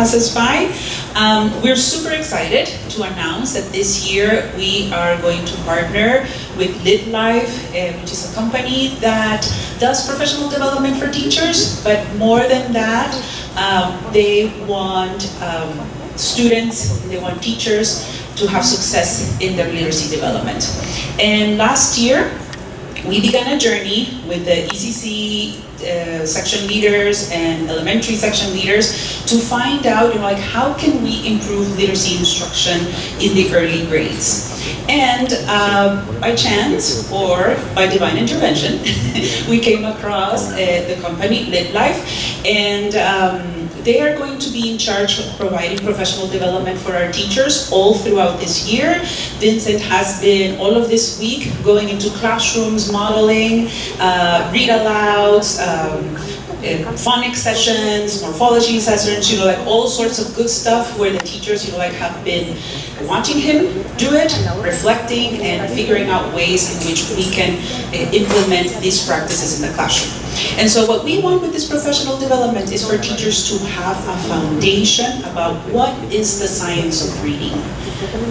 passes by. We're super excited to announce that this year we are going to partner with LitLife, which is a company that does professional development for teachers, but more than that, they want students, they want teachers to have success in their literacy development. And last year, we began a journey with the ECC section leaders and elementary section leaders to find out, how can we improve literacy instruction in the early grades? And by chance or by divine intervention, we came across the company LitLife, and they are going to be in charge of providing professional development for our teachers all throughout this year. Vincent has been all of this week going into classrooms, modeling, read alouds, phonics sessions, morphology sessions, all sorts of good stuff where the teachers, have been watching him do it, reflecting and figuring out ways in which we can implement these practices in the classroom. And so what we want with this professional development is for teachers to have a foundation about what is the science of reading.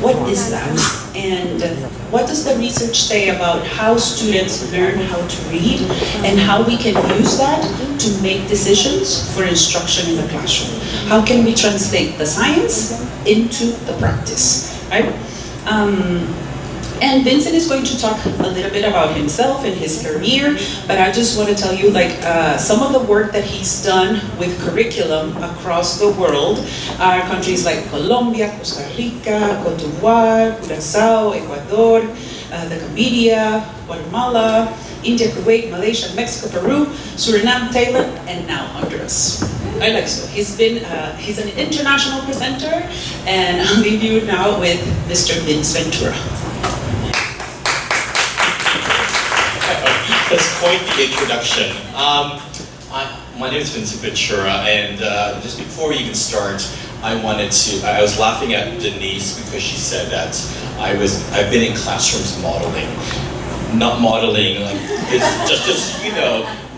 What is that? And what does the research say about how students learn how to read and how we can use that to make decisions for instruction in the classroom? How can we translate the science into the practice, right? And Vincent is going to talk a little bit about himself and his career, but I just want to tell you some of the work that he's done with curriculum across the world are countries like Colombia, Costa Rica, Cote d'Ivoire, Curacao, Ecuador, the Gambia, Guatemala, India, Kuwait, Malaysia, Mexico, Peru, Suriname, Thailand, and now Honduras. I like so. He's an international presenter, and I'll leave you now with Mr. Vince Ventura. That's quite the introduction. My name is Vincent Ventura, and just before we even start, I was laughing at Denise because she said that I've been in classrooms modeling. Not modeling, it's just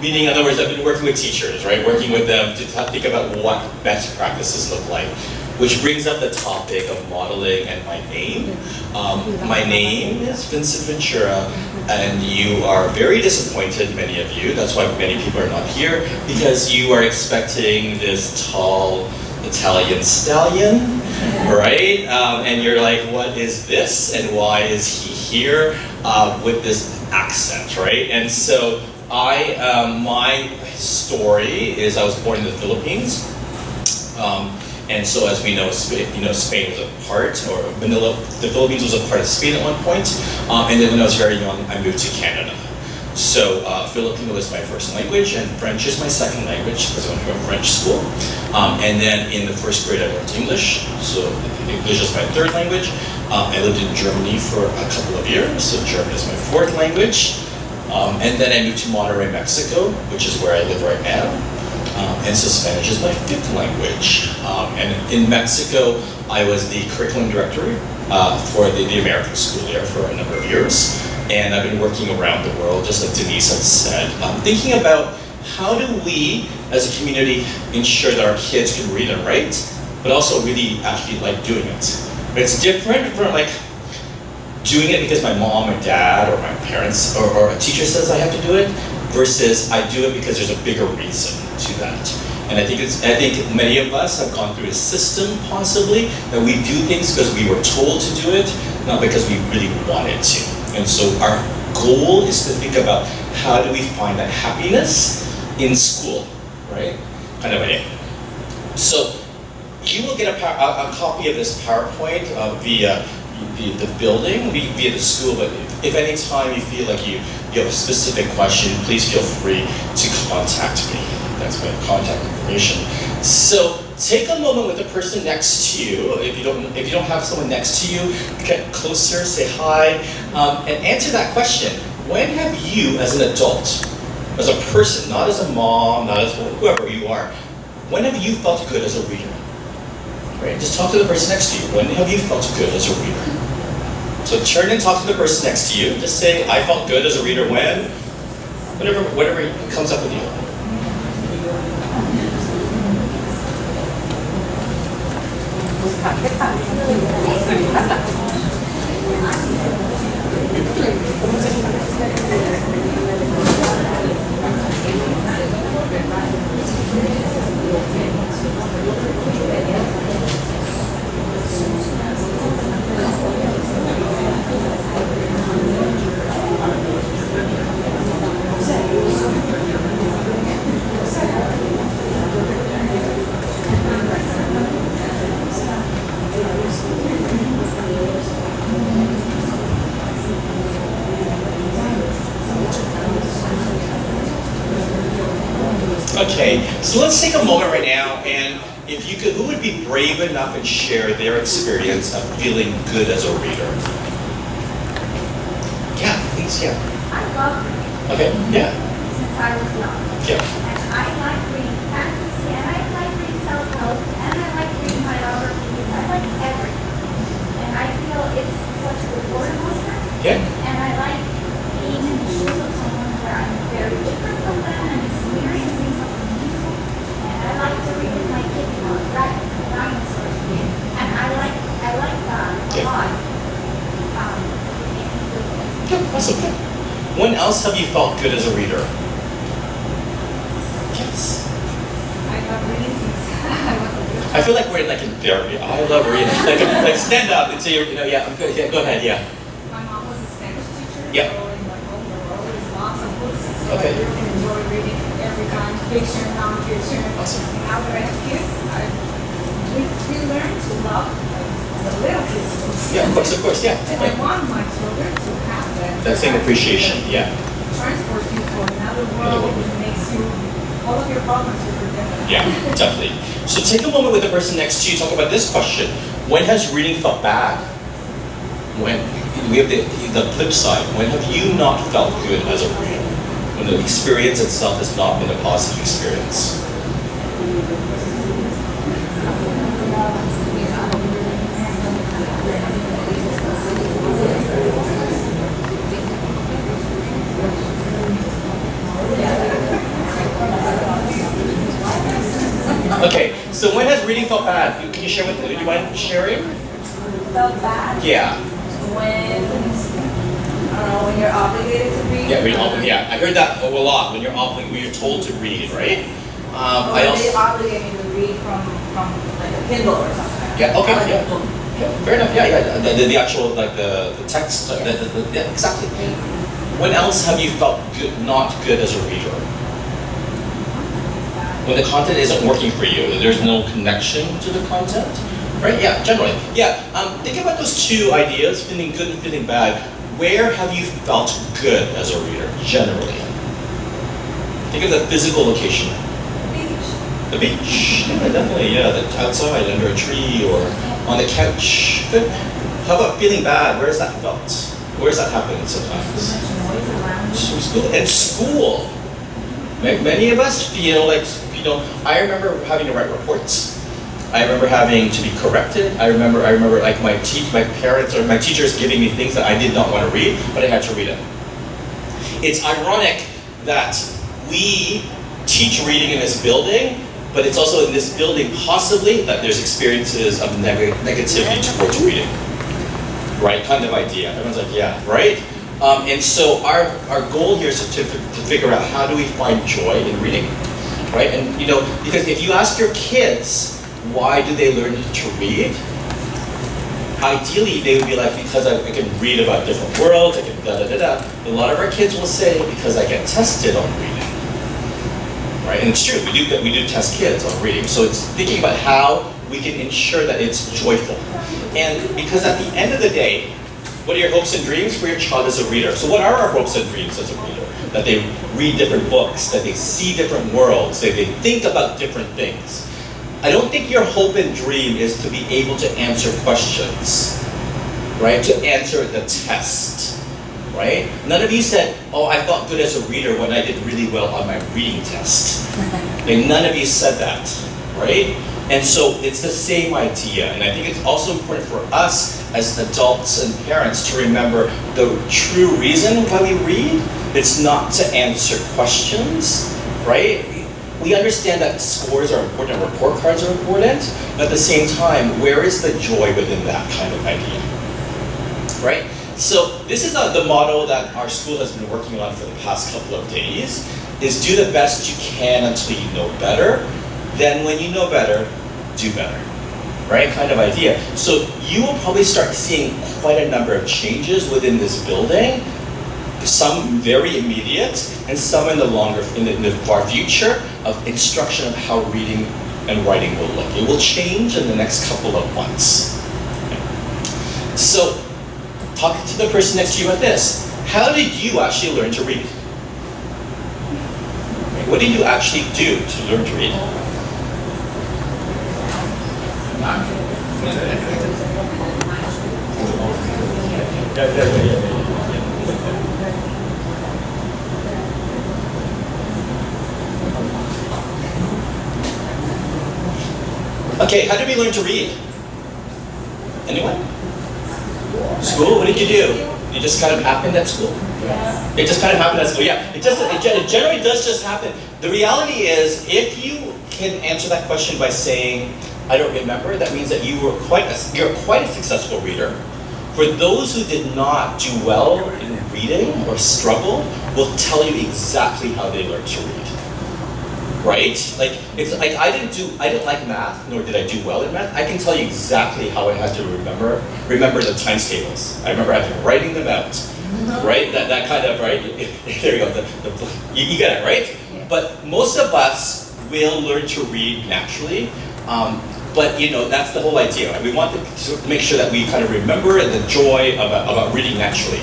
meaning, in other words, I've been working with teachers, right? Working with them to think about what best practices look like. Which brings up the topic of modeling and my name. My name is Vincent Ventura, and you are very disappointed, many of you. That's why many people are not here, because you are expecting this tall Italian stallion, right? And you're like, what is this, and why is he here with this accent, right? And so my story is I was born in the Philippines. And so, as we know, Spain was a part, or Manila, the Philippines was a part of Spain at one point. And then when I was very young, I moved to Canada. So Filipino is my first language, and French is my second language, because I went to a French school. And then in the first grade, I learned English. So English is my third language. I lived in Germany for a couple of years, so German is my fourth language. And then I moved to Monterrey, Mexico, which is where I live right now. And so Spanish is my fifth language. And in Mexico, I was the curriculum director for the American school there for a number of years. And I've been working around the world, just like Denise had said, thinking about how do we, as a community, ensure that our kids can read and write, but also really actually like doing it. It's different from doing it because my mom or dad or my parents or a teacher says I have to do it, versus I do it because there's a bigger reason to that. And I think many of us have gone through a system, possibly, that we do things because we were told to do it, not because we really wanted to. And so our goal is to think about how do we find that happiness in school, right? Kind of a. So you will get a copy of this PowerPoint via the building, via the school, but if any time you feel like you have a specific question, please feel free to contact me. That's my contact information. So take a moment with the person next to you. If you don't have someone next to you, get closer, say hi, and answer that question. When have you, as an adult, as a person, not as a mom, not as whoever you are, when have you felt good as a reader? Right? Just talk to the person next to you. When have you felt good as a reader? So turn and talk to the person next to you. Just say, I felt good as a reader when, whatever comes up with you. Okay, so let's take a moment right now, and if you could, who would be brave enough and share their experience of feeling good as a reader? Yeah, please, yeah. I love reading Okay, yeah, since I was young. yeah. And I like reading fantasy, and I like reading self-help, and I like reading biographies. I like everything. And I feel it's such a rewarding listener. Yeah. And I like being in the shoes of someone where I'm very different from them and experiencing something new. And I like to read with my kids about dragons and dinosaurs. And I like that a Yeah. lot. It makes me feel good. Good, awesome, good. When else have you felt good as a reader? Yes. I love reading since I was a little. I feel like we're like in therapy. I love reading. Like stand up and say, yeah, I'm good. Yeah, go ahead, yeah. My mom was a Spanish teacher, Yeah. so in my home there were always lots of books. So Okay. I really enjoy reading every kind, fiction, non-fiction. Awesome. And now that I have kids, we learn to love the little kids books. Yeah, of course, yeah. And I want my children to have That same appreciation, yeah. Transport you to another world, which makes you, all of your problems you forget. Yeah, definitely. So take a moment with the person next to you, talk about this question. When has reading felt bad? When, we have the flip side. When have you not felt good as a reader? When the experience itself has not been a positive experience? Okay, so when has reading felt bad? Can you share with, do you mind sharing? Felt bad Yeah. when, I don't know, when you're obligated to read. Yeah, I heard that a lot, when you're told to read, right? Or I when also, they obligate me to read from like a Kindle or something. Yeah, okay, Like a yeah. book. yeah, fair enough, yeah. The actual, like the text, yeah, exactly. When else have you felt good, not good as a reader? When the content isn't working for you, there's no connection to the content, right? Yeah, generally. Yeah, think about those two ideas, feeling good and feeling bad. Where have you felt good as a reader, generally? Think of the physical location. Beach. The beach, yeah, definitely, yeah. Outside, under a tree, or on the couch. Good. How about feeling bad? Where's that felt? Where's that happened sometimes? Too much noise around. School. And school. Many of us feel like, I remember having to write reports. I remember having to be corrected. I remember like my parents or my teachers giving me things that I did not want to read, but I had to read it. It's ironic that we teach reading in this building, but it's also in this building possibly that there's experiences of negativity towards reading. Right, kind of idea. Everyone's like, yeah, right? And so our goal here is to figure out how do we find joy in reading, right? And because if you ask your kids, why do they learn to read? Ideally, they would be like, because I can read about different worlds, I can da-da-da-da. A lot of our kids will say, because I get tested on reading, right? And it's true, we do test kids on reading. So it's thinking about how we can ensure that it's joyful. And because at the end of the day, what are your hopes and dreams for your child as a reader? So what are our hopes and dreams as a reader? That they read different books, that they see different worlds, that they think about different things. I don't think your hope and dream is to be able to answer questions, right? To answer the test, right? None of you said, oh, I felt good as a reader when I did really well on my reading test. And none of you said that, right? And so it's the same idea. And I think it's also important for us as adults and parents to remember the true reason why we read. It's not to answer questions, right? we understand that scores are important, report cards are important, but at the same time, where is the joy within that kind of idea? Right? So this is the motto that our school has been working on for the past couple of days, is do the best you can until you know better. Then when you know better, do better. Right? Kind of idea. So you will probably start seeing quite a number of changes within this building, some very immediate, and some in the far future of instruction of how reading and writing will look. It will change in the next couple of months. So, talk to the person next to you about this. How did you actually learn to read? What did you actually do to learn to read? Okay, how did we learn to read? Anyone? School? What did you do? It just kind of happened at school? It just kind of happened at school, yeah. It generally does just happen. The reality is, if you can answer that question by saying, I don't remember, that means that you're quite a successful reader. For those who did not do well in reading or struggle, will tell you exactly how they learned to read. Right? Like I didn't like math, nor did I do well in math. I can tell you exactly how I had to remember the times tables. I remember writing them out. Right? That kind of, right? There you go. You get it, right? But most of us will learn to read naturally. But that's the whole idea. Right? We want to make sure that we kind of remember the joy about reading naturally.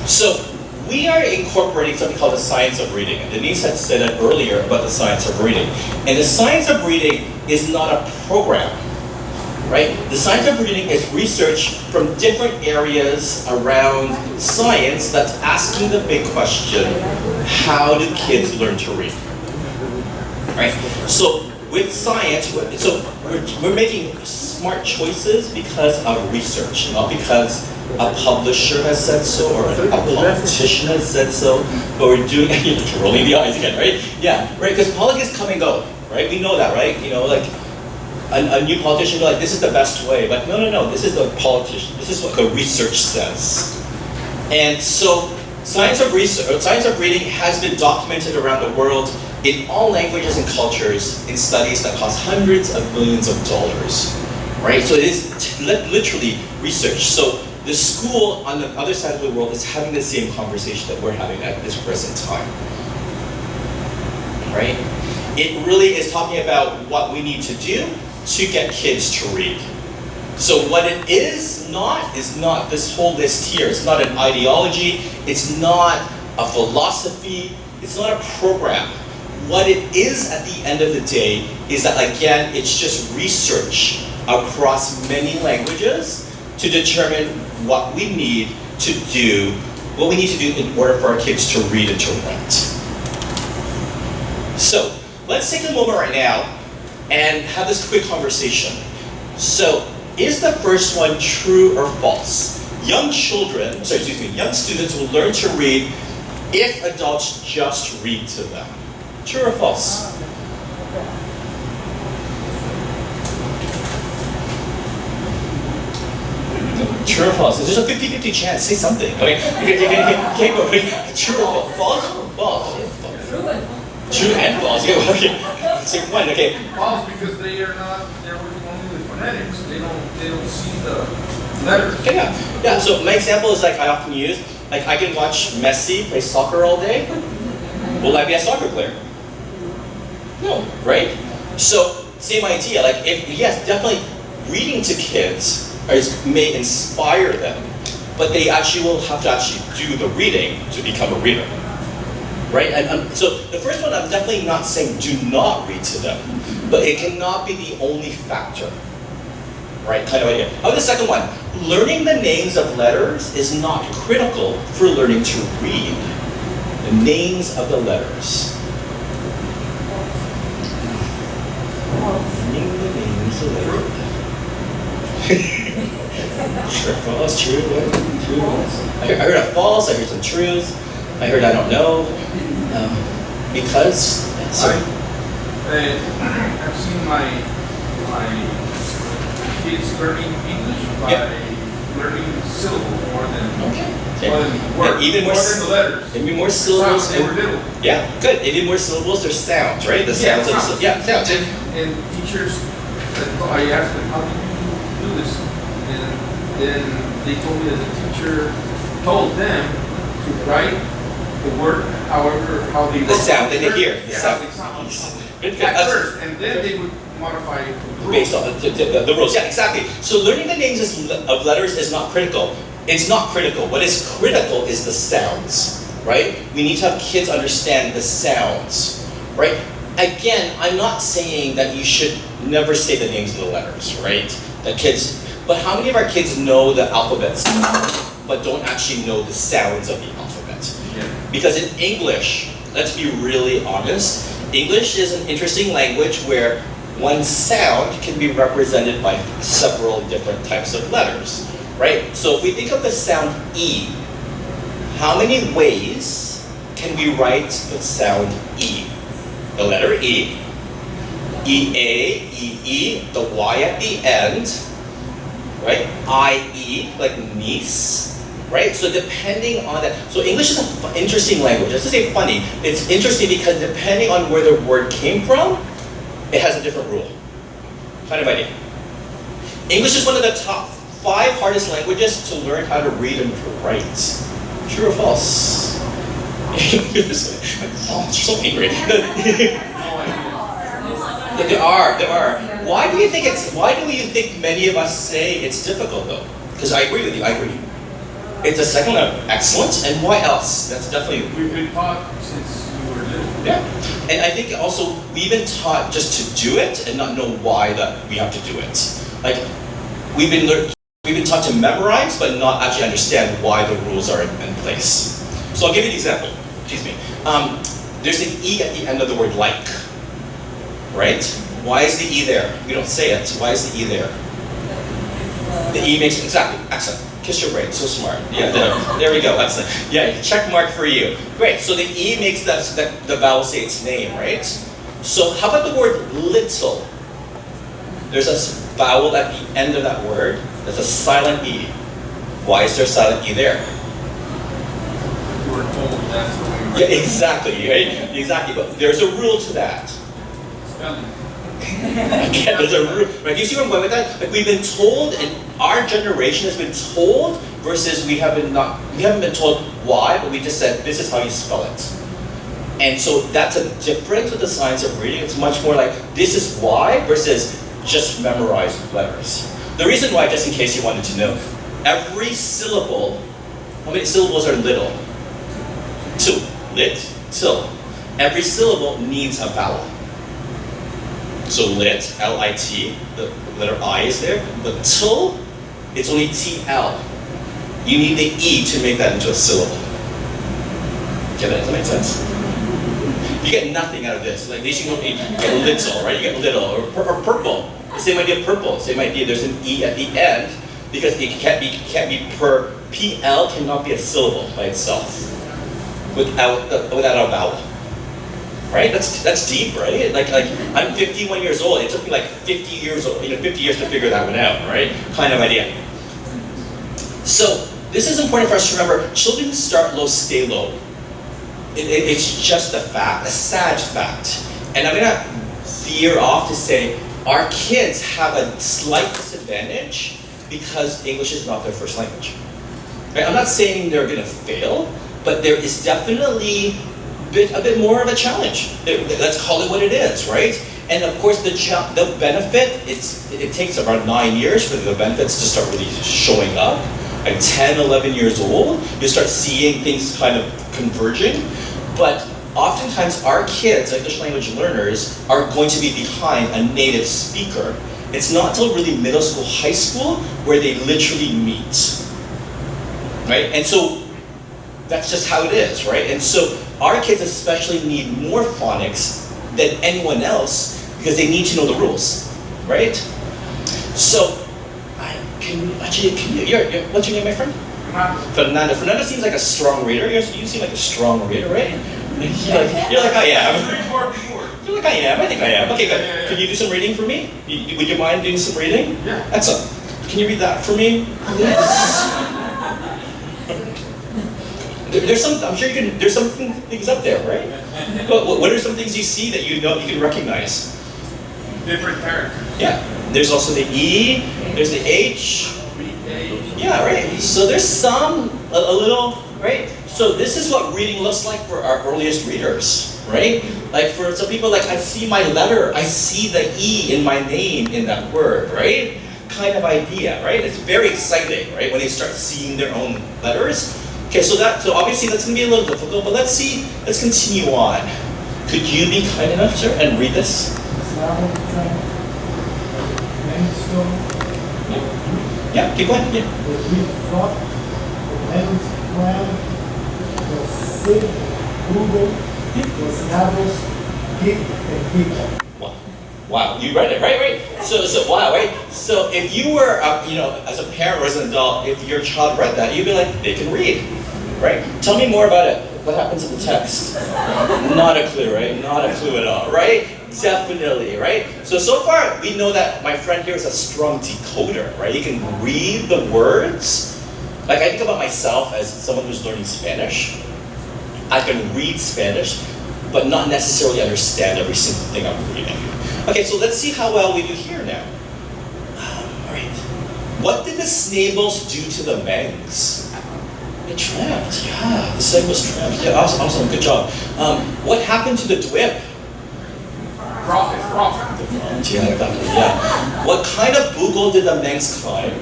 So we are incorporating something called the science of reading. And Denise had said it earlier about the science of reading. And the science of reading is not a program, right? The science of reading is research from different areas around science that's asking the big question, how do kids learn to read? Right? So with science, we're making smart choices because of research, not because a publisher has said so or a politician has said so, but we're doing, you're rolling the eyes again, right? Yeah, right, because politics come and go, right? We know that, right? Like a new politician will be like, this is the best way, but no, this is the politician, this is what the research says. And so science of reading has been documented around the world in all languages and cultures in studies that cost hundreds of millions of dollars, right? So it is literally research. So the school on the other side of the world is having the same conversation that we're having at this present time, right? It really is talking about what we need to do to get kids to read. So what it is not this whole list here. It's not an ideology, it's not a philosophy, it's not a program. What it is at the end of the day is that, again, it's just research across many languages to determine what we need to do in order for our kids to read and to write. So let's take a moment right now and have this quick conversation. So is the first one true or false? Young students will learn to read if adults just read to them. True or false? True or false? There's a 50-50 chance. Say something. Okay. Okay, go. True or false? False. True and false. Yeah, okay. Say one. Okay. False because they're working only with phonetics. They don't see the letters. Okay, yeah. So my example is I often use, I can watch Messi play soccer all day. Will I be a soccer player? No, right? So same idea. Yes, definitely reading to kids may inspire them, but they actually will have to actually do the reading to become a reader. Right? So the first one, I'm definitely not saying do not read to them, but it cannot be the only factor. Right? Kind of idea. The second one, learning the names of letters is not critical for learning to read. The names of the letters. Learning the names of letters. Sure, false, true, true. I heard a false, I heard some truths, I heard I don't know. Because, sorry. I that I've seen my kids learning English by learning syllables more than words, And even more, more than the letters. maybe more syllables. Sounds, they were little. Yeah, good. Maybe more syllables or sounds, right? The sounds of sounds. sounds. And teachers said, oh, I asked them, how do you do this? And then they told me that the teacher told them to write the word however, how they The sound that they hear. The Yeah, sound. how they sound. Good, good. At first, and then they would modify the rules. Based on the rules. Yeah, exactly. So learning the names of letters is not critical. It's not critical. What is critical is the sounds, right? We need to have kids understand the sounds, right? Again, I'm not saying that you should never say the names of the letters, right? The kids, but how many of our kids know the alphabets, but don't actually know the sounds of the alphabet? Yeah. Because in English, let's be really honest, English is an interesting language where one sound can be represented by several different types of letters, right? So if we think of the sound E, how many ways can we write the sound E? The letter E. E-A, E-E, the Y at the end, right? I-E, like niece, right? So depending on that, so English is an interesting language. Let's just say funny. It's interesting because depending on where the word came from, it has a different rule. Kind of idea. English is one of the top 5 hardest languages to learn how to read and to write. True or false? Oh, you're so angry. There are. Why do you think many of us say it's difficult though? Because I agree with you, I agree. It's a second of excellence, and why else? That's definitely. We've been taught since we were little. Yeah. And I think also we've been taught just to do it and not know why that we have to do it. Like we've been taught to memorize but not actually understand why the rules are in place. So I'll give you an example. Excuse me. There's an E at the end of the word like. Right? Why is the E there? We don't say it. Why is the E there? The E makes exactly excellent. Kiss your brain, so smart. Yeah, there we go. Excellent. Yeah, check mark for you. Great. So the E makes the vowel say its name, right? So how about the word little? There's a vowel at the end of that word. There's a silent E. Why is there a silent E there? We were told that's the way we write. Yeah, exactly. Right? Exactly. But there's a rule to that. Spelling. Again, there's a rule. Right? Do you see where I'm going with that? Like we've been told, and our generation has been told, versus we haven't been told why, but we just said this is how you spell it. And so that's a difference with the science of reading. It's much more like this is why versus just memorize letters. The reason why, just in case you wanted to know, every syllable, how many syllables are little? 2. Lit, till. Every syllable needs a vowel. So lit, L-I-T, the letter I is there, but till, it's only T-L. You need the E to make that into a syllable. Get that? Does that make sense? You get nothing out of this. Like, at least you get little, right? You get little, or purple. The same idea, purple. Same idea, there's an E at the end, because it can't be per, P-L cannot be a syllable by itself, without a vowel. Right? That's deep, right? Like I'm 51 years old. It took me like 50 years to figure that one out, right? Kind of idea. So this is important for us to remember. Children start low, stay low. It's just a fact, a sad fact. And I'm gonna veer off to say our kids have a slight disadvantage because English is not their first language. Right? I'm not saying they're gonna fail, but there is definitely a bit more of a challenge. Let's call it what it is, right? And of course, the benefit, it takes about 9 years for the benefits to start really showing up. At 10, 11 years old, you start seeing things kind of converging. But oftentimes, our kids, English language learners, are going to be behind a native speaker. It's not until really middle school, high school, where they literally meet, right? And so that's just how it is, right? And so our kids especially need more phonics than anyone else because they need to know the rules, right? So, what's your name, my friend? Fernando. Fernando seems like a strong reader. You seem like a strong reader, right? You're like I am. am. feel like I am. I think I am. Okay, good. Yeah. Can you do some reading for me? Would you mind doing some reading? Yeah. Excellent. Can you read that for me? There's some. I'm sure you can. There's some things up there, right? What are some things you see that you know you can recognize? Different characters. Yeah. There's also the E. There's the H. Yeah, right. So there's some a little, right? So this is what reading looks like for our earliest readers, right? Like for some people, like I see my letter, I see the E in my name in that word, right? Kind of idea, right? It's very exciting, right? When they start seeing their own letters. Okay, so obviously that's gonna be a little difficult, but let's continue on. Could you be kind enough, sir, and read this? Yeah, keep going. Yeah. The Greek thought, the men's plan, the Sid, Google, the Snappers, Geek, and Geek. Wow, you read it, right? So wow, right? So if you were, as a parent or as an adult, if your child read that, you'd be like, they can read, right? Tell me more about it. What happens in the text? Not a clue, right? Not a clue at all, right? Definitely, right? So far, we know that my friend here is a strong decoder, right? He can read the words. Like I think about myself as someone who's learning Spanish. I can read Spanish, but not necessarily understand every single thing I'm reading. Okay, so let's see how well we do here now. All right. What did the Snables do to the Mengs? They trapped. Yeah, the Snables trapped. Yeah, awesome. Good job. What happened to the Dwip? Profit. Yeah, definitely. Yeah. What kind of Boogle did the Mengs climb?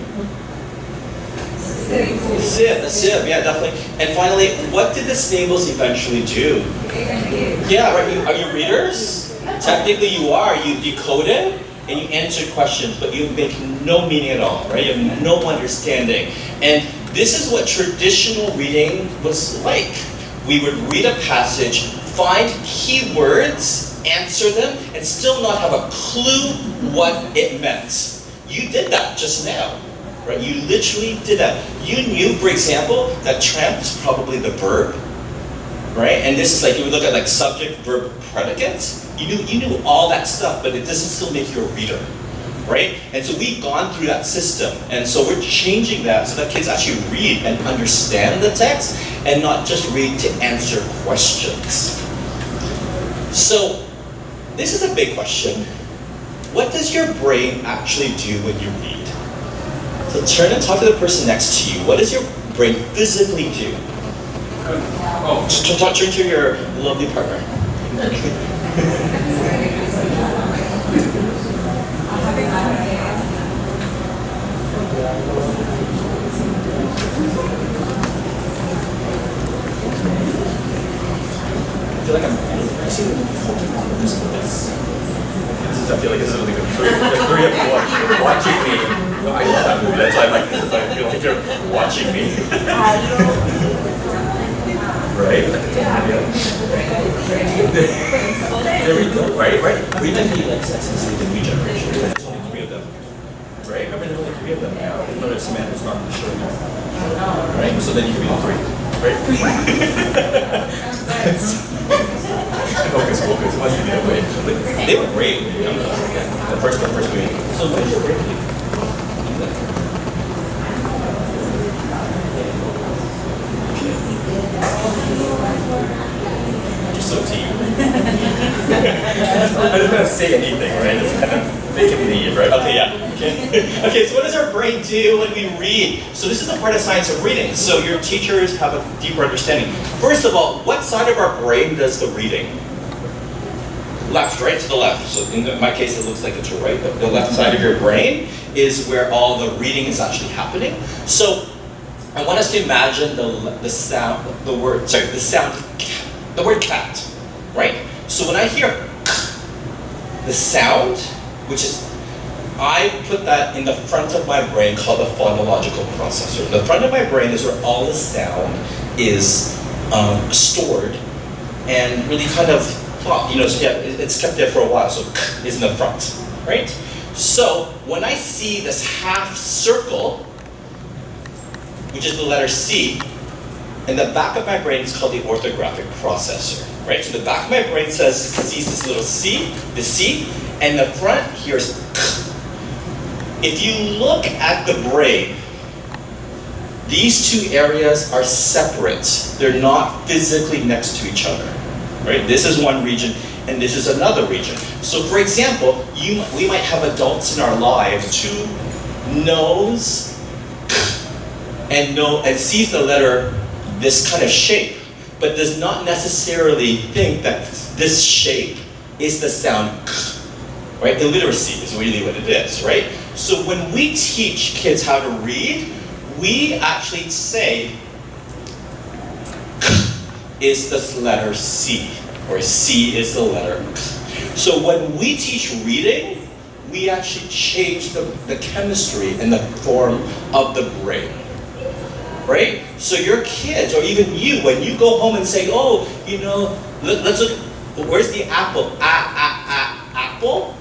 The Sib. Yeah, definitely. And finally, what did the Snables eventually do? Yeah, right. Are you readers? Technically you are. You decode it and you answer questions, but you make no meaning at all, right? You have no understanding. And this is what traditional reading was like. We would read a passage, find keywords, answer them, and still not have a clue what it meant. You did that just now, right? You literally did that. You knew, for example, that tramp is probably the verb, right? And this is like, you would look at like subject, verb, predicate. You knew all that stuff, but it doesn't still make you a reader, right? And so we've gone through that system, and so we're changing that so that kids actually read and understand the text, and not just read to answer questions. So this is a big question. What does your brain actually do when you read? So turn and talk to the person next to you. What does your brain physically do? Turn to your lovely partner. I feel like I'm I feel like this is really good. The three of you are watching me. I love that movie. That's why I like this. I feel like you're watching me. Right? There we go. Right? We might be like Sex and the City, the new generation. There's only three of them. Right? Remember there's only three of them now. There's Samantha's not on the show now. Right? So then you can be the three. Right? Focus. It must be that way. But they were great. The first week. So what is your break? You're so deep. I don't want to say anything, right? It's kind of make it leave, right? Okay, yeah. Okay, so what does our brain do when we read? So this is the part of science of reading. So your teachers have a deeper understanding. First of all, what side of our brain does the reading? Left, right? To the left. So in my case, it looks like it's your right, but the left side of your brain is where all the reading is actually happening. So I want us to imagine the sound, the word cat, right? So when I hear the sound, which is, I put that in the front of my brain called the phonological processor. The front of my brain is where all the sound is stored and really kind of, it's kept there for a while, so is in the front, right? So when I see this half circle, which is the letter C, and the back of my brain is called the orthographic processor, right? So the back of my brain sees this little C, the C, and the front here is K. If you look at the brain, these two areas are separate. They're not physically next to each other, right? This is one region, and this is another region. So for example, we might have adults in our lives who knows and sees the letter this kind of shape, but does not necessarily think that this shape is the sound k, right? Illiteracy is really what it is, right? So when we teach kids how to read, we actually say k is the letter C, or C is the letter k. So when we teach reading, we actually change the chemistry and the form of the brain. Right? So your kids, or even you, when you go home and say, oh, let's look, where's the apple? Apple?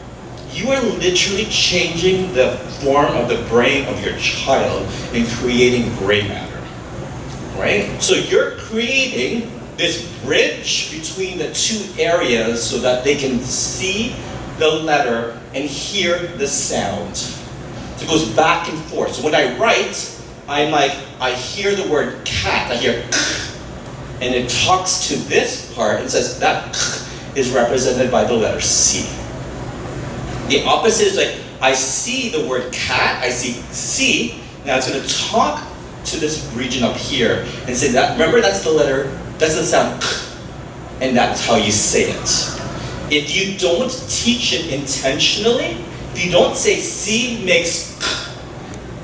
You are literally changing the form of the brain of your child and creating gray matter. Right? So you're creating this bridge between the two areas so that they can see the letter and hear the sound. So it goes back and forth. So when I write, I'm like, I hear the word cat, I hear k, and it talks to this part and says that k is represented by the letter C. The opposite is like, I see the word cat, I see C, now it's going to talk to this region up here and say that, remember that's the sound k, and that's how you say it. If you don't teach it intentionally, if you don't say C makes k,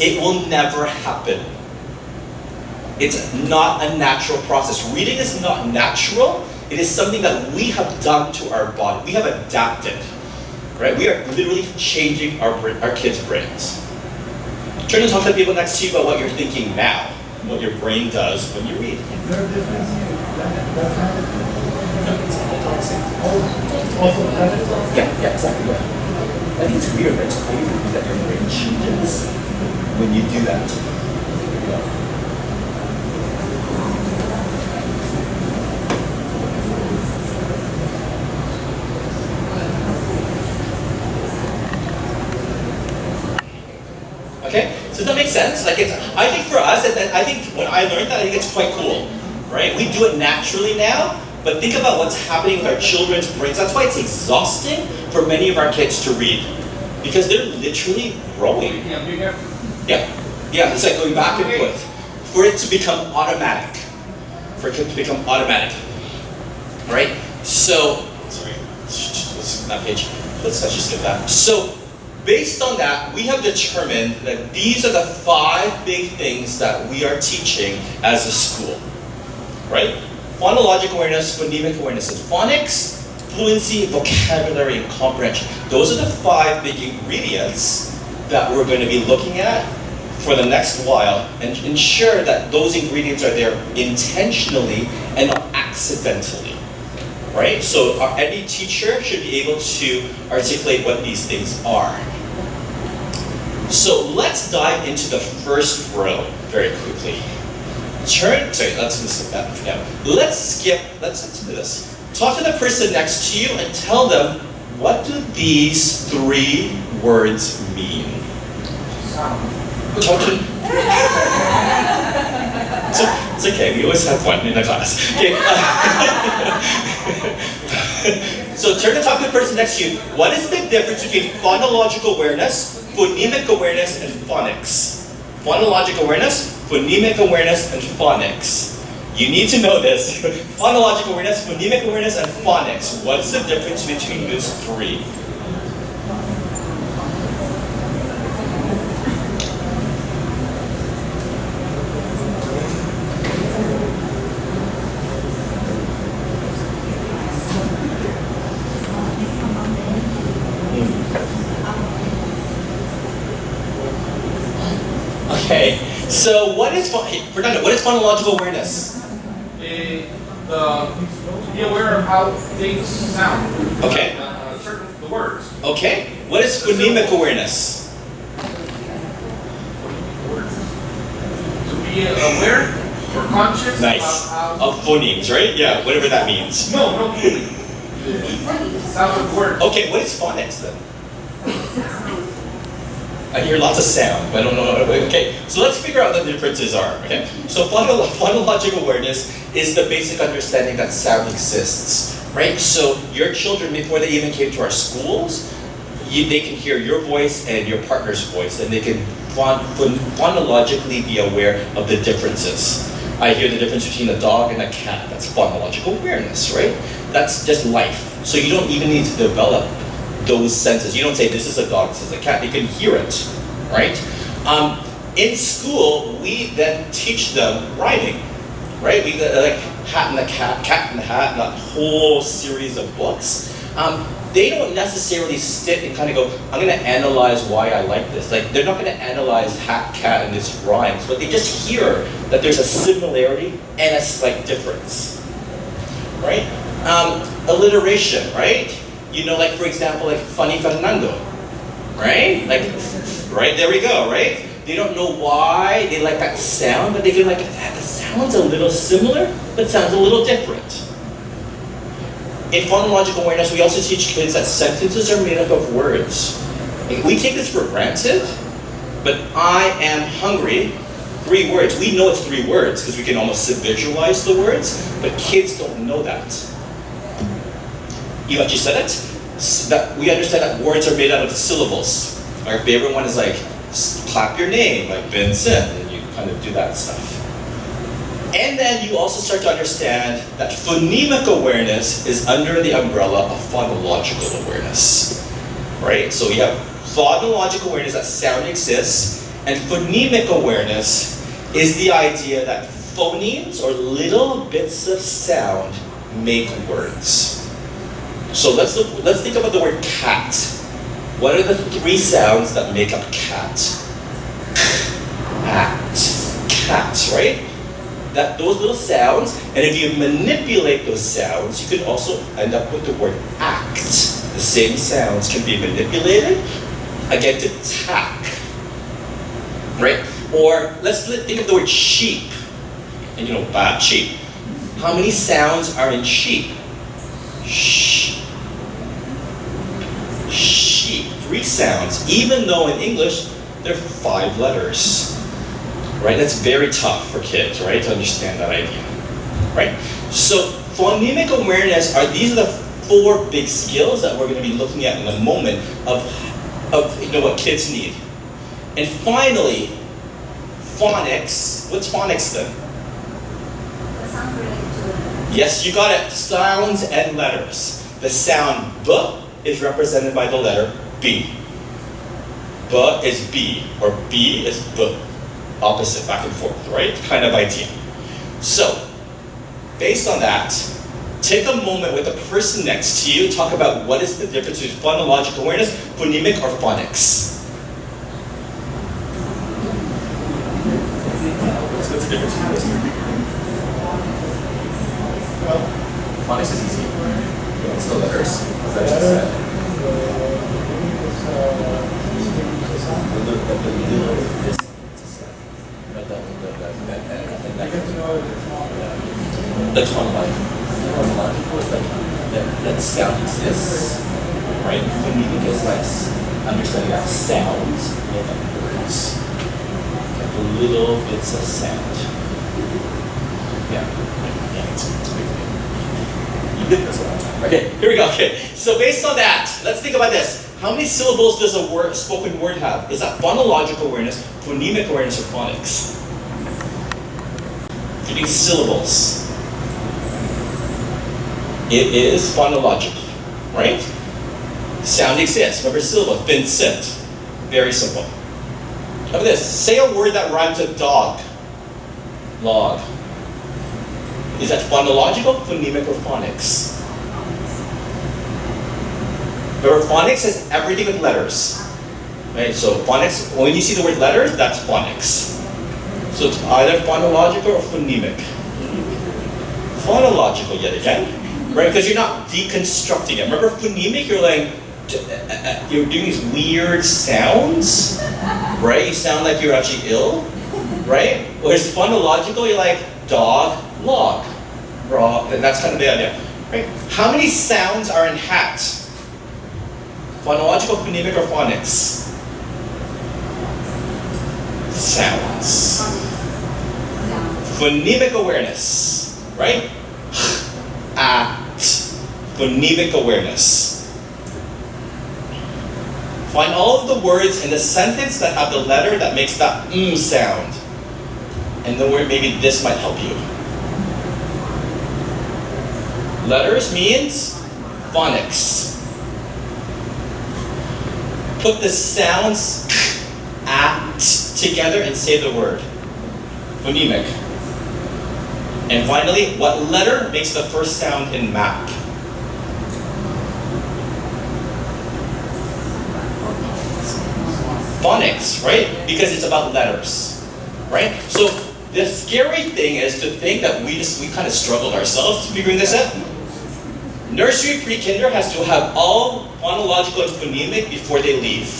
it will never happen. It's not a natural process. Reading is not natural. It is something that we have done to our body. We have adapted, right? We are literally changing our kids' brains. Turn and talk to the people next to you about what you're thinking now, what your brain does when you read. Is there a difference here? Also, Yeah, exactly. I think it's weird, but it's crazy that your brain changes when you do that. Okay, so does that make sense? Like, I think for us, and I think when I learned that, I think it's quite cool, right? We do it naturally now, but think about what's happening with our children's brains. That's why it's exhausting for many of our kids to read, because they're literally growing. Yeah, it's like going back and forth. For it to become automatic. Right? So, sorry, that page. Let's just skip that. So, based on that, we have determined that these are the 5 big things that we are teaching as a school. Right? Phonological awareness, phonemic awareness, and phonics, fluency, vocabulary, and comprehension. Those are the 5 big ingredients that we're going to be looking at for the next while, and ensure that those ingredients are there intentionally and not accidentally. Right? So any teacher should be able to articulate what these things are. So let's dive into the first row very quickly. Let's do this. Talk to the person next to you and tell them, what do these 3 words mean? Talk to it's okay, we always have one in the class. Okay. So turn and talk to the person next to you. What is the difference between phonological awareness, phonemic awareness, and phonics? Phonological awareness, phonemic awareness, and phonics. You need to know this. Phonological awareness, phonemic awareness, and phonics. What's the difference between those 3? Okay, so what is Fernando? What is phonological awareness? To be aware of how things sound. Okay. The words. Okay. What is phonemic awareness? To be aware We're conscious Nice. about how. Of phonemes, right? Yeah, whatever that means. No, fully. Sound of words. Okay, what is phonics then? I hear lots of sound, but I don't know. Okay, so let's figure out what the differences are. Okay, so phonological awareness is the basic understanding that sound exists, right? So your children, before they even came to our schools, they can hear your voice and your partner's voice, and they can phonologically be aware of the differences. I hear the difference between a dog and a cat. That's phonological awareness, right? That's just life. So you don't even need to develop those senses. You don't say this is a dog, this is a cat. You can hear it, right? In school, we then teach them rhyming, right? We like Hat in the Cat, Cat in the Hat, and that whole series of books. They don't necessarily sit and kind of go, I'm going to analyze why I like this. Like, they're not going to analyze hat, cat, and this rhymes, but they just hear that there's a similarity and a slight difference, right? Alliteration, right? You know, like, for example, like Funny Fernando, right? Like, right, there we go, right? They don't know why they like that sound, but they can like, that sounds a little similar, but sounds a little different. In phonological awareness, we also teach kids that sentences are made up of words. Like, we take this for granted, but I am hungry, 3 words. We know it's 3 words because we can almost visualize the words, but kids don't know that. You actually said it? That we understand that words are made out of syllables. Our favorite one is like, clap your name, like Vincent, and you kind of do that stuff. And then you also start to understand that phonemic awareness is under the umbrella of phonological awareness, right? So we have phonological awareness that sound exists, and phonemic awareness is the idea that phonemes, or little bits of sound, make words. So let's think about the word cat. What are the 3 sounds that make up cat? Cat, right? That those little sounds, and if you manipulate those sounds, you can also end up with the word act. The same sounds can be manipulated again to tack, right? Or let's think of the word sheep, and you know, bad sheep. How many sounds are in sheep? Shh. Sheep, 3 sounds, even though in English, there are 5 letters. Right? That's very tough for kids, right, to understand that idea, right? So phonemic awareness these are the 4 big skills that we're going to be looking at in a moment of you know what kids need. And finally, phonics. What's phonics then? The sound related to it. Yes, you got it. Sounds and letters. The sound B is represented by the letter B. B is B, or B is B. Opposite, back and forth, right? Kind of idea. So, based on that, take a moment with the person next to you, talk about what is the difference between phonological awareness, phonemic, or phonics. What's the difference between those 2? Well, Phonics is easy. It's the letters. As I just said. That's phonological is like that sound exists, right? Phonemic is like understanding that sounds make up words, like little bits of sound. Yeah, you did this one time. Okay, here we go. Okay, so based on that, let's think about this. How many syllables does a spoken word have? Is that phonological awareness, phonemic awareness, or phonics? How many syllables? It is phonological, right? Sound exists. Remember syllable, Vincent. Very simple. How about this? Say a word that rhymes with dog. Log. Is that phonological, phonemic, or phonics? Remember, phonics has everything with letters. Right? So phonics, when you see the word letters, that's phonics. So it's either phonological or phonemic. Phonological yet again. Right, because you're not deconstructing it. Remember phonemic, you're like, you're doing these weird sounds, right? You sound like you're actually ill, right? Whereas phonological, you're like, dog, log, raw, and that's kind of the idea. Right? How many sounds are in hat? Phonological, phonemic, or phonics? Sounds. Phonemic awareness, right? At. Phonemic awareness. Find all of the words in the sentence that have the letter that makes that sound. And the word, maybe this might help you. Letters means phonics. Put the sounds at together and say the word. Phonemic. And finally, what letter makes the first sound in map? Phonics, right? Because it's about letters, right? So the scary thing is to think that we kind of struggled ourselves figuring this out. Nursery pre-kinder has to have all phonological and phonemic before they leave,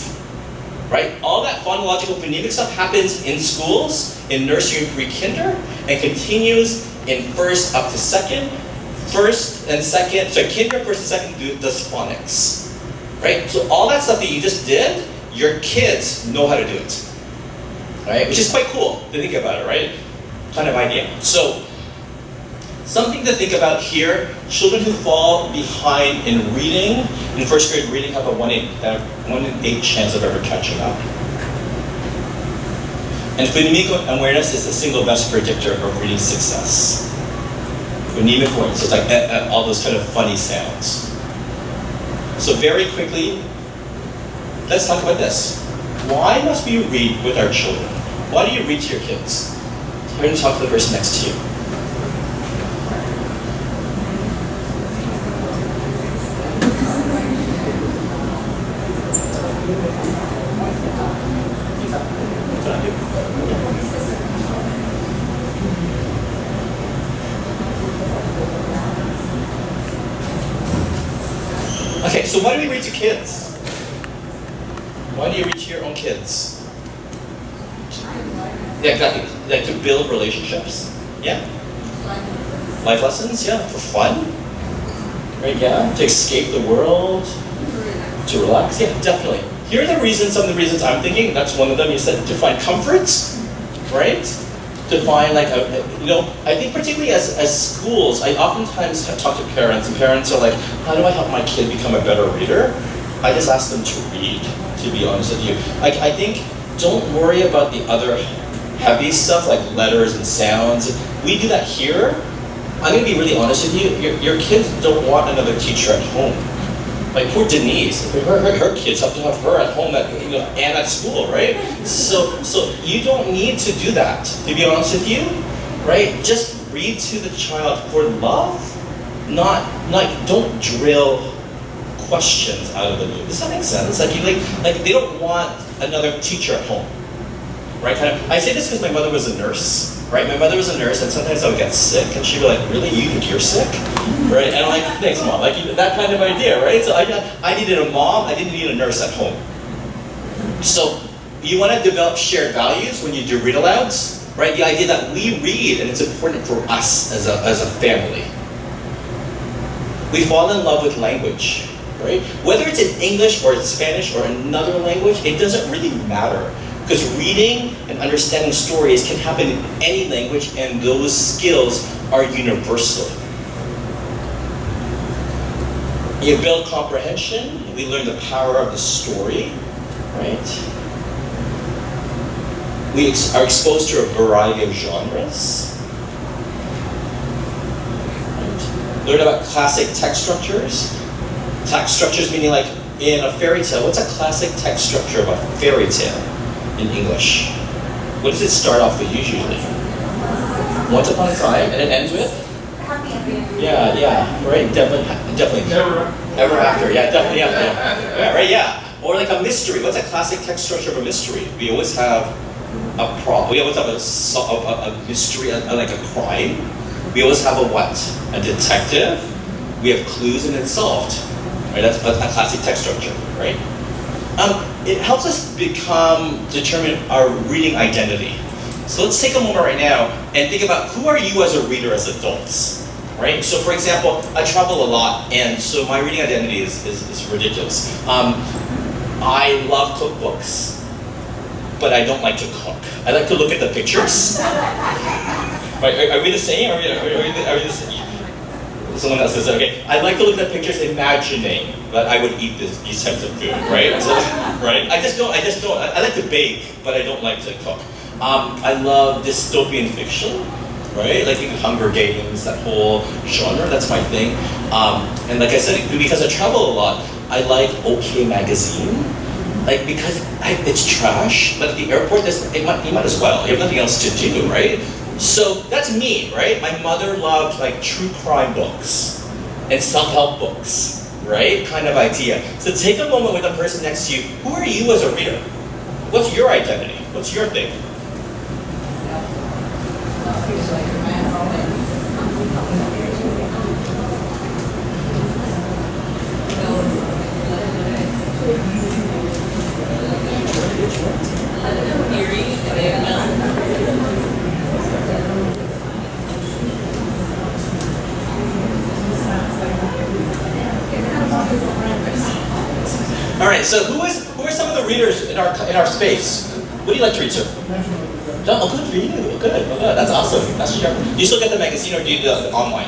right? All that phonological phonemic stuff happens in schools, in nursery and pre-kinder, and continues in first up to second. First and second, so kinder, first and second does phonics, right? So all that stuff that you just did, your kids know how to do it, right? Which is quite cool to think about it, right? Kind of idea. So, something to think about here, children who fall behind in reading, in first grade reading, have a 1 in 8 chance of ever catching up. And phonemic awareness is the single best predictor of reading success. Phonemic awareness, it's like all those kind of funny sounds. So very quickly, let's talk about this. Why must we read with our children? Why do you read to your kids? You're going to talk to the person next to you. Okay, so why do we read to kids? Why do you read to your own kids? Yeah, exactly. Like to build relationships. Yeah. Life lessons, yeah, for fun. Right, yeah. To escape the world. To relax, yeah, definitely. Here are the reasons, some of the reasons I'm thinking. That's one of them. You said to find comfort, right? To find like, I think particularly as schools, I oftentimes talk to parents, and parents are like, how do I help my kid become a better reader? I just ask them to read, to be honest with you. I think, don't worry about the other heavy stuff like letters and sounds. We do that here. I'm gonna be really honest with you, your kids don't want another teacher at home. Like poor Denise, her kids have to have her at home and at school, right? So you don't need to do that, to be honest with you, right? Just read to the child for love, not like don't drill questions out of the blue. Does that make sense? Like they don't want another teacher at home, right? I say this because my mother was a nurse, right? My mother was a nurse, and sometimes I would get sick, and she'd be like, "Really, you think you're sick?" Right? And I'm like, "Thanks, mom." Like that kind of idea, right? So I needed a mom. I didn't need a nurse at home. So you want to develop shared values when you do read alouds, right? The idea that we read, and it's important for us as a family. We fall in love with language. Right? Whether it's in English or it's Spanish or another language, it doesn't really matter. Because reading and understanding stories can happen in any language, and those skills are universal. You build comprehension, we learn the power of the story, right? We are exposed to a variety of genres. Right? Learn about classic text structures. Text structures meaning like in a fairy tale, what's a classic text structure of a fairy tale in English? What does it start off with usually? Once upon a time, and it ends with? Yeah, right, definitely. Ever after, yeah, definitely after. Yeah, right, yeah. Or like a mystery, what's a classic text structure of a mystery? We always have a problem, we always have a mystery, like a crime. We always have a what? A detective. We have clues and it's solved. Right, that's a classic text structure, right? It helps us determine our reading identity. So let's take a moment right now and think about who are you as a reader as adults, right? So for example, I travel a lot, and so my reading identity is ridiculous. I love cookbooks, but I don't like to cook. I like to look at the pictures. Right, are we the same? Are we the same? Someone else says, okay. I like to look at the pictures, imagining that I would eat these types of food, right? So, right? I like to bake, but I don't like to cook. I love dystopian fiction, right? Like Hunger Games, that whole genre, that's my thing. And like I said, because I travel a lot, I like OK Magazine. Like, because it's trash, but at the airport, you might as well. You have nothing else to do, right? So that's me, right? My mother loved like true crime books and self-help books, right? Kind of idea. So take a moment with the person next to you. Who are you as a reader? What's your identity? What's your thing? All right, so who are some of the readers in our space? What do you like to read, sir? Oh, good for you. Good. Oh, good. That's awesome. That's your. Do you still get the magazine, or do you do it online?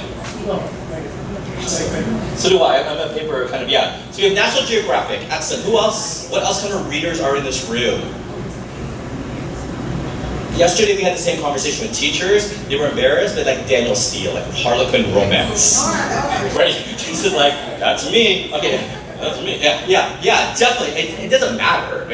So do I. I'm a paper kind of, yeah. So we have National Geographic. Excellent. Who else? What else kind of readers are in this room? Yesterday we had the same conversation with teachers. They were embarrassed. They like Daniel Steele, like Harlequin romance. Right? She said like, that's me. Okay, that's me. Yeah, definitely. It doesn't matter.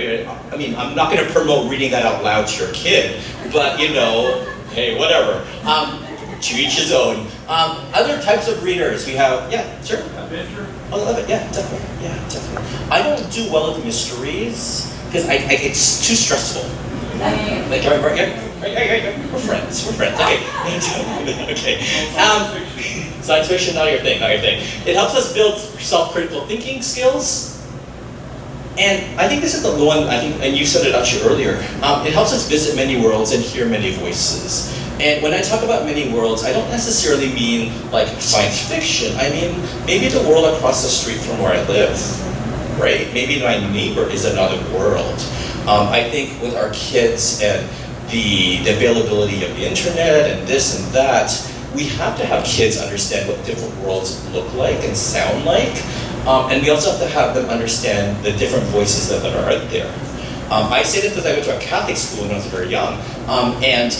I mean, I'm not going to promote reading that out loud to your kid, but you know, hey, whatever. To each his own. Other types of readers we have. Yeah, sure. Adventure. I love it. Yeah, definitely. Yeah, definitely. I don't do well with mysteries because it's too stressful. Like, we're friends. We're friends. Okay. Okay. Science fiction, not your thing. It helps us build self-critical thinking skills. And I think this is the one, and you said it actually earlier. It helps us visit many worlds and hear many voices. And when I talk about many worlds, I don't necessarily mean like science fiction. I mean, maybe the world across the street from where I live, right? Maybe my neighbor is another world. I think with our kids and the availability of the internet and this and that, we have to have kids understand what different worlds look like and sound like. And we also have to have them understand the different voices that are out there. I say this because I went to a Catholic school when I was very young. And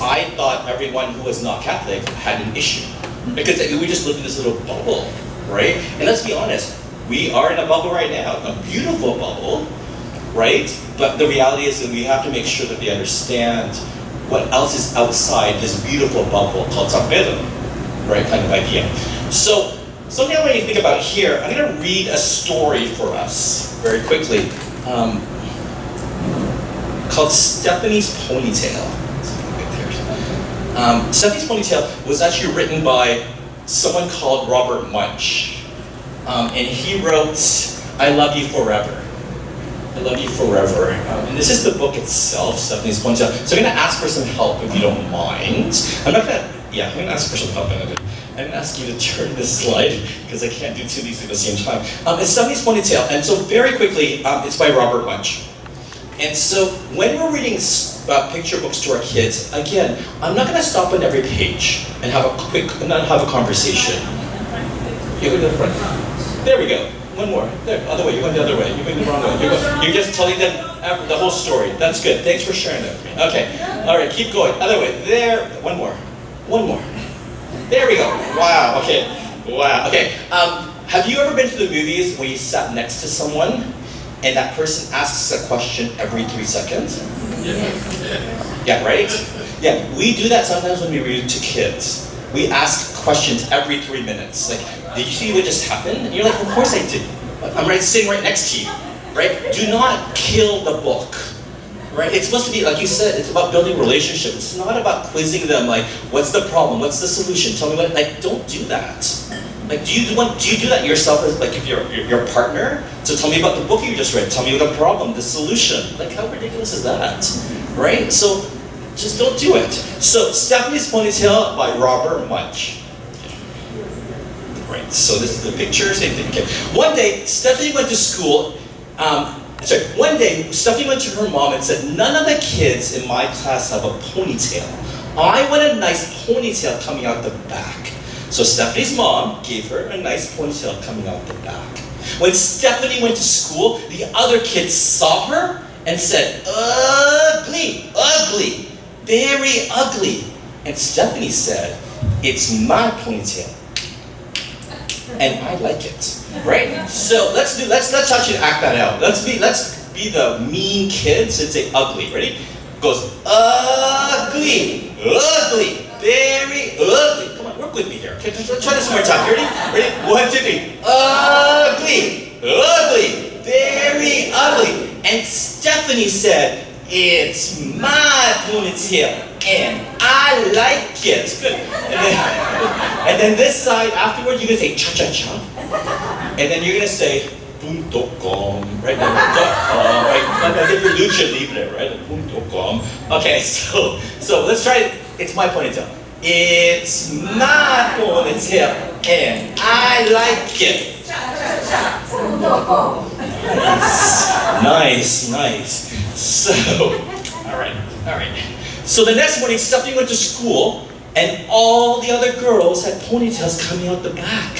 I thought everyone who was not Catholic had an issue. Because we just lived in this little bubble, right? And let's be honest, we are in a bubble right now, a beautiful bubble, right? But the reality is that we have to make sure that they understand what else is outside this beautiful bubble called San Pedro, right? Kind of idea. So, something I want you to think about here, I'm going to read a story for us very quickly called Stephanie's Ponytail. Stephanie's Ponytail was actually written by someone called Robert Munsch. And he wrote, I Love You Forever. I Love You Forever. And this is the book itself, Stephanie's Ponytail. So I'm going to ask for some help if you don't mind. I'm going to ask for some help in a bit. I'm going to ask you to turn this slide because I can't do two of these at the same time. It's Stephanie's Ponytail. And so very quickly, it's by Robert Munsch. And so when we're reading picture books to our kids, again, I'm not going to stop on every page and have a conversation. You go to the front. There we go. One more. There, other way. You're going the other way. You're going the wrong way. You're just telling them the whole story. That's good. Thanks for sharing that with me. Okay. All right. Keep going. Other way. There. One more. One more. There we go. Wow. Okay. Wow. Okay. Have you ever been to the movies where you sat next to someone and that person asks a question every 3 seconds? Yeah, right? Yeah, we do that sometimes when we read to kids. We ask questions every 3 minutes. Like, did you see what just happened? And you're like, of course I did. I'm sitting right next to you, right? Do not kill the book, right? It's supposed to be, like you said, it's about building relationships. It's not about quizzing them, like, what's the problem? What's the solution? Tell me what, like, don't do that. Like, do you do that yourself as, like, if you're your partner? So tell me about the book you just read. Tell me the problem, the solution. Like, how ridiculous is that, right? So Just don't do it. So Stephanie's ponytail by Robert Munch. Right, so this is the picture, same thing. Okay. One day, Stephanie went to school. One day, Stephanie went to her mom and said, "None of the kids in my class have a ponytail. I want a nice ponytail coming out the back." So Stephanie's mom gave her a nice ponytail coming out the back. When Stephanie went to school, the other kids saw her and said, "Ugly, ugly, very ugly." And Stephanie said, "It's my ponytail, and I like it." Right? So let's actually act that out. Let's be the mean kids and say ugly. Ready? Goes ugly, ugly, very ugly. Come on, work with me here. Okay, try this one more time. Ready? Ready? 1, 2, 3. Ugly, ugly, very ugly. And Stephanie said, "It's my ponytail, and I like it." Good. And then this side, afterward, you're gonna say cha-cha-cha. And then you're gonna say boom.com, right? Right? As if you're lucha libre, right? Boom.com. Okay, so let's try it. It's my ponytail. It's my ponytail, and I like it. Nice. So, all right. So the next morning, Stephanie went to school, and all the other girls had ponytails coming out the back.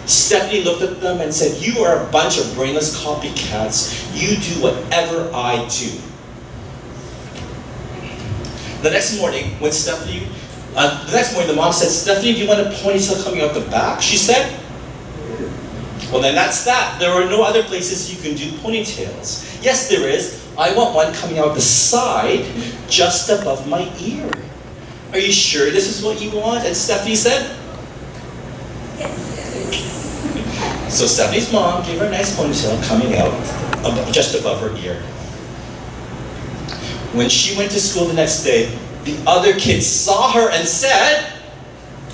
Stephanie looked at them and said, "You are a bunch of brainless copycats. You do whatever I do." The next morning, the mom said, "Stephanie, do you want a ponytail coming out the back?" She said, "Well, then that's that. There are no other places you can do ponytails." "Yes, there is. I want one coming out the side, just above my ear." "Are you sure this is what you want?" And Stephanie said, so Stephanie's mom gave her a nice ponytail coming out just above her ear. When she went to school the next day, the other kids saw her and said,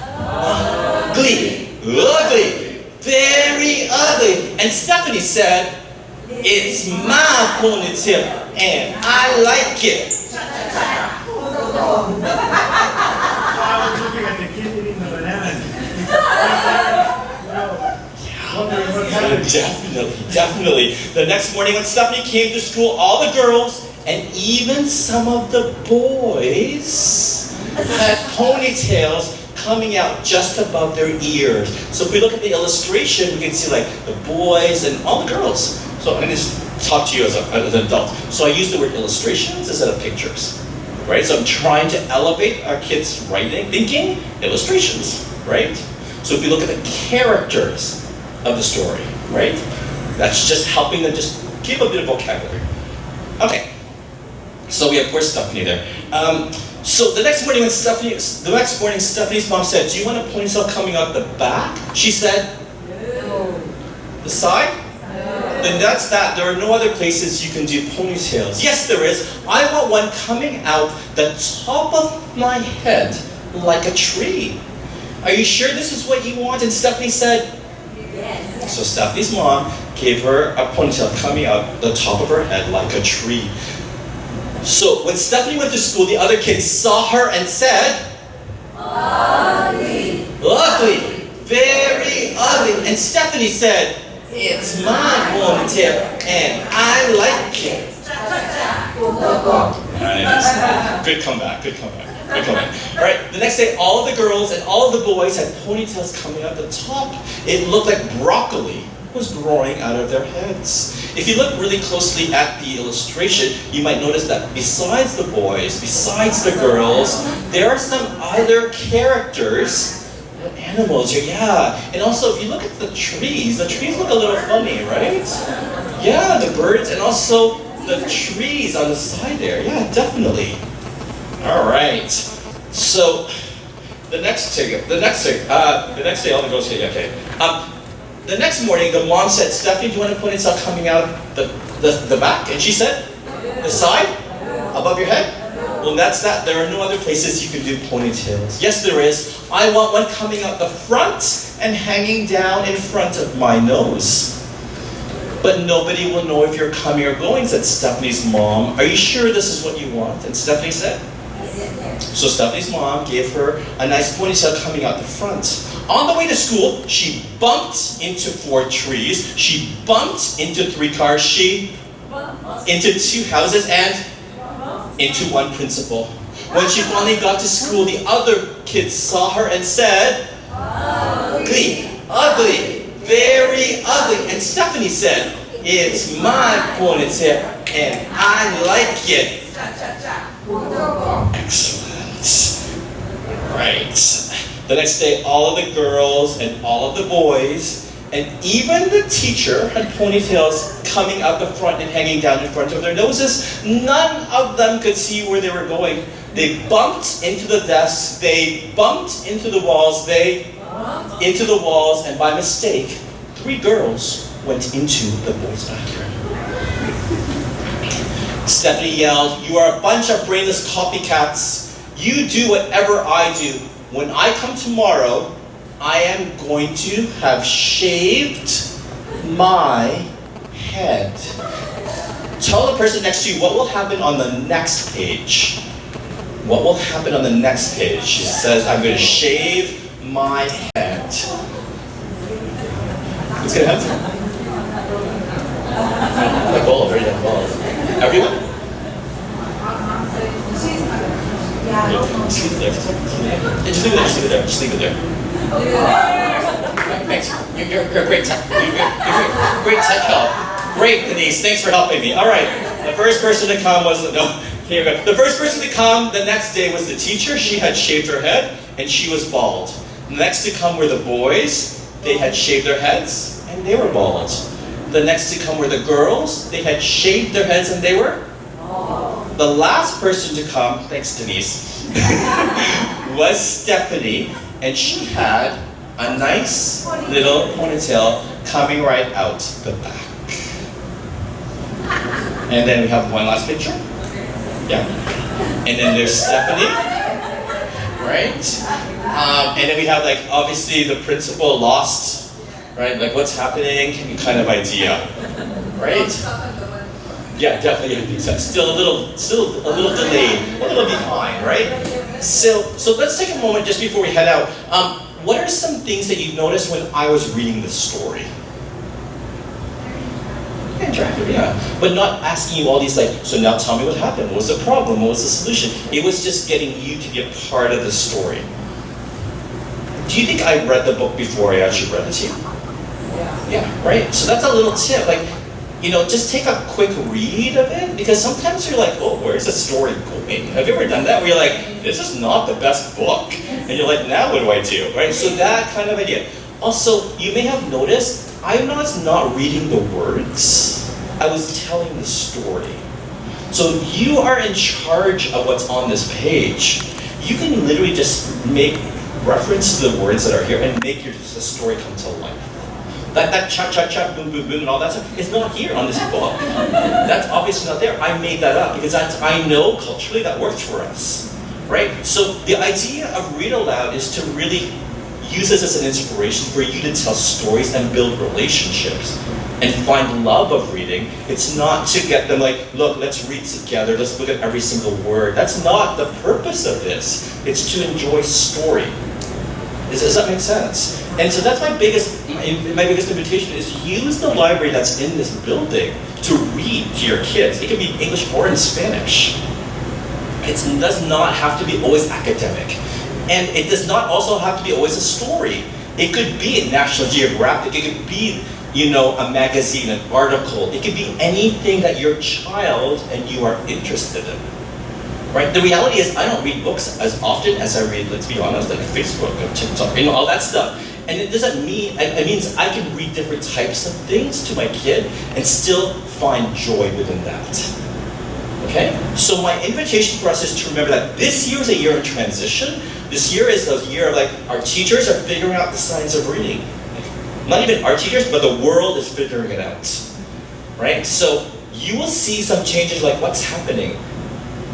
"Ugly, ugly, very ugly." And Stephanie said, "It's my ponytail, and I like it." I was looking at the kid eating the banana. Definitely. The next morning when Stephanie came to school, all the girls and even some of the boys had ponytails coming out just above their ears. So if we look at the illustration, we can see like the boys and all the girls. So I'm going to just talk to you as an adult. So I use the word illustrations instead of pictures, right? So I'm trying to elevate our kids' thinking, illustrations, right? So if we look at the characters of the story, right? That's just helping them just give a bit of vocabulary. Okay, so we have poor Stephanie there. So the next morning, Stephanie's mom said, "Do you want a ponytail coming out the back?" She said, "No." "The side?" "No." "Then that's that. There are no other places you can do ponytails." "Yes, there is. I want one coming out the top of my head like a tree." "Are you sure this is what you want?" And Stephanie said, "Yes." So Stephanie's mom gave her a ponytail coming out the top of her head like a tree. So when Stephanie went to school, the other kids saw her and said, "Ugly, ugly, very ugly." And Stephanie said, "It's my ponytail, and I like it." Nice. Good comeback. All right, the next day, all of the girls and all of the boys had ponytails coming out the top. It looked like broccoli was growing out of their heads. If you look really closely at the illustration, you might notice that besides the boys, besides the girls, there are some other characters, animals here, yeah. And also, if you look at the trees look a little funny, right? Yeah, the birds, and also the trees on the side there, yeah, definitely. All right. So the next day, all the girls say, okay. The next morning, the mom said, "Stephanie, do you want a ponytail coming out the back?" And she said, "The side, above your head." "Well, that's that. There are no other places you can do ponytails." "Yes, there is. I want one coming out the front and hanging down in front of my nose." "But nobody will know if you're coming or going," said Stephanie's mom. "Are you sure this is what you want?" And Stephanie said, So Stephanie's mom gave her a nice ponytail coming out the front. On the way to school, she bumped into 4 trees, she bumped into 3 cars, she into 2 houses, and into 1 principal. When she finally got to school, the other kids saw her and said, ugly, ugly, very ugly. And Stephanie said, it's my ponytail and I like it. Excellent. Right. The next day, all of the girls and all of the boys, and even the teacher had ponytails coming out the front and hanging down in front of their noses. None of them could see where they were going. They bumped into the desks, they bumped into the walls, and by mistake, 3 girls went into the boys' bathroom. Stephanie yelled, you are a bunch of brainless copycats. You do whatever I do. When I come tomorrow, I am going to have shaved my head. Tell the person next to you what will happen on the next page. What will happen on the next page? She says, I'm going to shave my head. What's going to happen? The ball, very young ball. Everyone? Just leave it there. Just leave it there. Just leave it there. Thanks. You're a great tech. You're great tech help. Great, Denise. Thanks for helping me. All right. The first person to come was here we go. The first person to come the next day was the teacher. She had shaved her head and she was bald. The next to come were the boys. They had shaved their heads and they were bald. The next to come were the girls. They had shaved their heads and they were bald. The last person to come, thanks Denise, was Stephanie, and she had a nice little ponytail coming right out the back. And then we have one last picture. Yeah. And then there's Stephanie, right? And then we have like, obviously the principal lost, right? Like what's happening kind of idea, right? Yeah, definitely. I think so. Still a little delayed, a little behind, right? So let's take a moment just before we head out. What are some things that you noticed when I was reading the story? Interactive, yeah. But not asking you all these like, so now tell me what happened. What was the problem? What was the solution? It was just getting you to be a part of the story. Do you think I read the book before I actually read it to you? Yeah, right? So that's a little tip. Like, just take a quick read of it, because sometimes you're like, oh, where's the story going? Have you ever done that? Where you're like, this is not the best book. And you're like, now what do I do, right? So that kind of idea. Also, you may have noticed, I was not reading the words. I was telling the story. So you are in charge of what's on this page. You can literally just make reference to the words that are here and make the story come to life. That cha cha cha, boom boom boom, and all that stuff is not here on this book. That's obviously not there. I made that up because I know culturally that works for us, right? So the idea of read aloud is to really use this as an inspiration for you to tell stories and build relationships and find love of reading. It's not to get them like, look, let's read together, let's look at every single word. That's not the purpose of this. It's to enjoy story. Does that make sense? And so that's my biggest invitation is use the library that's in this building to read to your kids. It can be English or in Spanish. It does not have to be always academic. And it does not also have to be always a story. It could be National Geographic, it could be, a magazine, an article. It could be anything that your child and you are interested in. Right? The reality is I don't read books as often as I read, let's be honest, like Facebook or TikTok, all that stuff. And it doesn't mean, it means I can read different types of things to my kid and still find joy within that. Okay? So my invitation for us is to remember that this year is a year of transition. This year is a year of our teachers are figuring out the science of reading. Not even our teachers, but the world is figuring it out. Right? So you will see some changes like what's happening.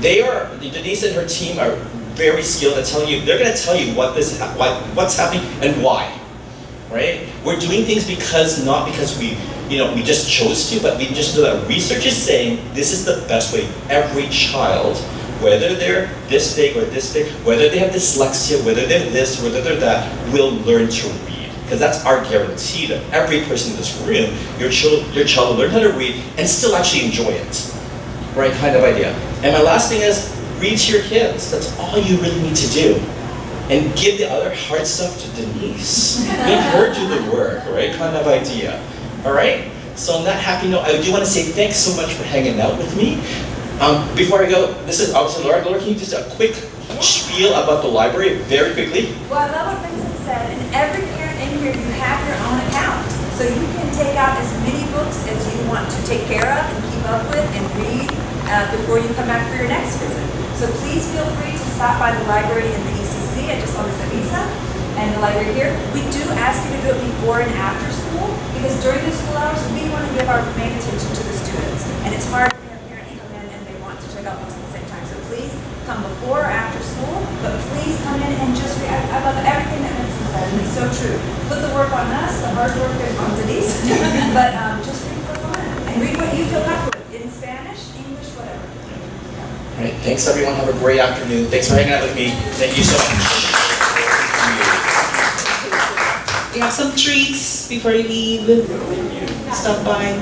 Denise and her team are very skilled at telling you, they're going to tell you what's happening and why. Right? We're doing things not because we just chose to, but we just know that research is saying this is the best way every child whether they're this big or this big, whether they have dyslexia, whether they're this, whether they're that, will learn to read. Because that's our guarantee that every person in this room, your child will learn how to read and still actually enjoy it. Right, kind of idea. And my last thing is, read to your kids. That's all you really need to do. And give the other hard stuff to Denise. Make her do the work, right? Kind of idea. All right? So on that happy note, I do want to say thanks so much for hanging out with me. Before I go, this is obviously Laura. Laura, can you just a quick spiel about the library very quickly? Well, I love what Vincent said, and every parent in here, you have your own account. So you can take out as many books as you want to take care of and keep up with and read before you come back for your next visit. So please feel free to stop by the library in the ECC. I just saw Miss Elisa and the library here. We do ask you to do it before and after school because during the school hours, we want to give our main attention to the students. And it's hard when your parents come in and they want to check out books at the same time. So please come before or after school, but please come in and just read. I love everything that Vincent said, and it's so true. Put the work on us, the hard work is on Denise, but just read for fun and read what you feel comfortable with in Spanish, English, whatever. All right, thanks everyone. Have a great afternoon. Thanks for hanging out with me. Thank you so much. We have some treats before you leave. Stop by.